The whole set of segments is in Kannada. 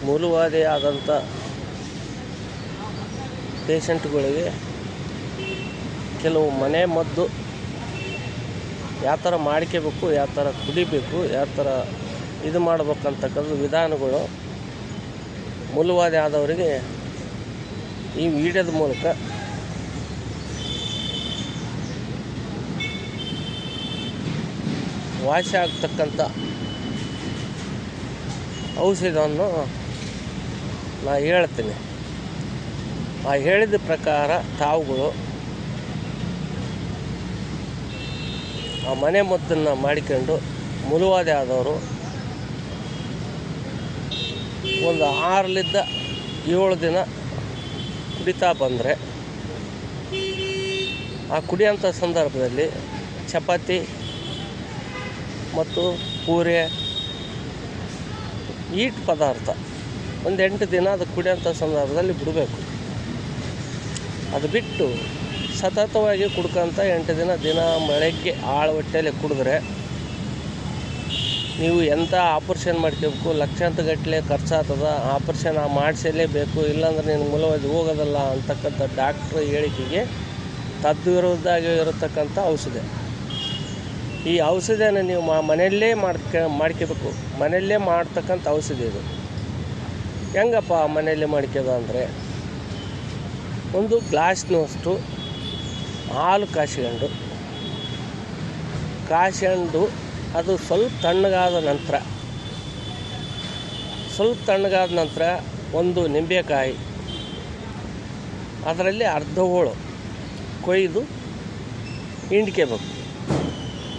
ಮೂಲವಾದಿಯಾದಂಥ ಪೇಷಂಟ್ಗಳಿಗೆ ಕೆಲವು ಮನೆ ಮದ್ದು ಯಾವ ಥರ ಮಾಡ್ಕೋಬೇಕು, ಯಾವ ಥರ ಕುಡಿಬೇಕು, ಯಾವ ಥರ ಇದು ಮಾಡ್ಬೇಕಂತಕ್ಕಂಥ ವಿಧಾನಗಳು ಮೂಲವಾದಿ ಆದವರಿಗೆ ಈ ವಿಡಿಯೋದ ಮೂಲಕ ವಾಸಿ ಆಗ್ತಕ್ಕಂಥ ಔಷಧವನ್ನು ನಾನು ಹೇಳ್ತೀನಿ. ಆ ಹೇಳಿದ ಪ್ರಕಾರ ತಾವುಗಳು ಆ ಮನೆ ಮದ್ದನ್ನು ಮಾಡಿಕೊಂಡು ಮೂಲವಾದಿ ಆದವರು ಒಂದು 6 ರಿಂದ 7 ದಿನ ಕುಡಿತಾ ಬಂದರೆ ಆ ಕುಡಿಯೋಂಥ ಸಂದರ್ಭದಲ್ಲಿ ಚಪಾತಿ ಮತ್ತು ಪೂರಿ ಈಟ್ ಪದಾರ್ಥ ಒಂದು 8 ದಿನ ಅದು ಕುಡಿಯೋಂಥ ಸಂದರ್ಭದಲ್ಲಿ ಬಿಡಬೇಕು. ಅದು ಬಿಟ್ಟು ಸತತವಾಗಿ ಕುಡ್ಕೊಂತ 8 ದಿನ ಬೆಳಗ್ಗೆ ಆಳು ಹೊಟ್ಟೆಯಲ್ಲಿ ಕುಡಿದ್ರೆ ನೀವು ಎಂಥ ಆಪರೇಷನ್ ಮಾಡ್ಕೋಬೇಕು, ಲಕ್ಷಾಂತರಗಟ್ಟಲೆ ಖರ್ಚಾಗ್ತದ, ಆಪರೇಷನ್ ಮಾಡಿಸಲೇಬೇಕು, ಇಲ್ಲಾಂದ್ರೆ ನಿನ್ನ ಮೂಲವಾದಿ ಹೋಗೋದಲ್ಲ ಅಂತಕ್ಕಂಥ ಡಾಕ್ಟ್ರ್ ಹೇಳಿಕೆಗೆ ತದ್ವಿರುದ್ಧಾಗಿ ಇರತಕ್ಕಂಥ ಔಷಧ. ಈ ಔಷಧಿಯನ್ನು ನೀವು ಮನೆಯಲ್ಲೇ ಮಾಡ್ಕೋಬೇಕು. ಮನೆಯಲ್ಲೇ ಮಾಡ್ತಕ್ಕಂಥ ಔಷಧ ಇದು. ಹೆಂಗಪ್ಪ ಮನೆಯಲ್ಲೇ ಮಾಡ್ಕೋದು ಅಂದರೆ, ಒಂದು ಗ್ಲಾಸ್ನಷ್ಟು ಹಾಲು ಕಾಯ್ಸ್ಕೊಂಡು ಅದು ಸ್ವಲ್ಪ ತಣ್ಣಗಾದ ನಂತರ ಒಂದು ನಿಂಬೆಕಾಯಿ ಅದರಲ್ಲಿ ಅರ್ಧ ಹೋಳು ಕೊಯ್ದು ಹಿಂಡ್ಕೋಬೇಕು.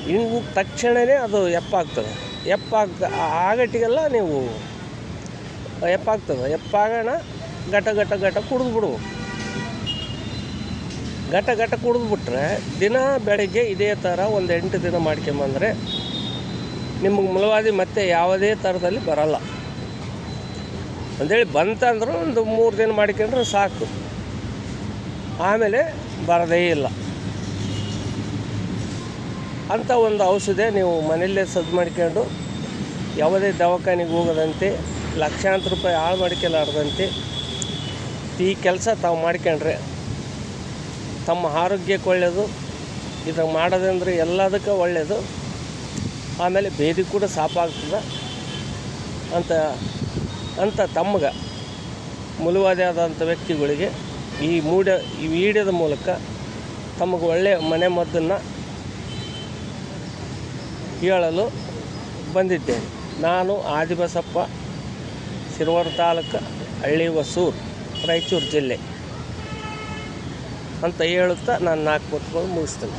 ಹಿಂಡಿದ ತಕ್ಷಣವೇ ಅದು ಎಪ್ಪಾಗ್ತದೆ. ಆಗಟ್ಟಿಗೆಲ್ಲ ನೀವು ಎಪ್ಪಾಗೋಣ ಘಟ ಕುಡಿದು ಬಿಡ್ಬೇಕು. ಘಟ ಕುಡಿದ್ಬಿಟ್ರೆ ದಿನ ಬೆಳಗ್ಗೆ ಇದೇ ಥರ ಒಂದು 8 ದಿನ ಮಾಡ್ಕೊಂಬಂದರೆ ನಿಮಗೆ ಮೂಲವಾದಿ ಮತ್ತೆ ಯಾವುದೇ ಥರದಲ್ಲಿ ಬರಲ್ಲ. ಅಂಥೇಳಿ ಬಂತಂದ್ರೆ ಒಂದು 3 ದಿನ ಮಾಡ್ಕೊಂಡ್ರೆ ಸಾಕು, ಆಮೇಲೆ ಬರೋದೇ ಇಲ್ಲ. ಅಂಥ ಒಂದು ಔಷಧ ನೀವು ಮನೆಯಲ್ಲೇ ಸದ್ದು ಮಾಡ್ಕೊಂಡು ಯಾವುದೇ ದವಾಖಾನೆಗೆ ಹೋಗೋದಂತೆ, ಲಕ್ಷಾಂತರ ರೂಪಾಯಿ ಹಾಳು ಮಾಡ್ಕೊಳ್ಳಾರ್ದಂತೆ ಈ ಕೆಲಸ ತಾವು ಮಾಡ್ಕೊಂಡ್ರೆ ತಮ್ಮ ಆರೋಗ್ಯಕ್ಕೆ ಒಳ್ಳೆಯದು. ಇದು ಮಾಡೋದಂದರೆ ಎಲ್ಲದಕ್ಕೆ ಒಳ್ಳೆಯದು. ಆಮೇಲೆ ಬೇದಿ ಕೂಡ ಸಾಪಾಗ್ತದೆ ಅಂತ ತಮ್ಗೆ ಮೂಲವಾದಿ ಆದಂಥ ವ್ಯಕ್ತಿಗಳಿಗೆ ಈ ವಿಡಿಯೋದ ಮೂಲಕ ತಮಗೆ ಒಳ್ಳೆಯ ಮನೆ ಮದ್ದನ್ನು ಹೇಳಲು ಬಂದಿದ್ದೇನೆ. ನಾನು ಆದಿಬಸಪ್ಪ, ಸಿರವಾರ ತಾಲೂಕು, ಹಳ್ಳಿ ಹೊಸೂರು, ರಾಯಚೂರು ಜಿಲ್ಲೆ ಅಂತ ಹೇಳುತ್ತಾ ನಾನು 4 ಮಾತುಗಳು ಮುಗಿಸ್ತೇನೆ.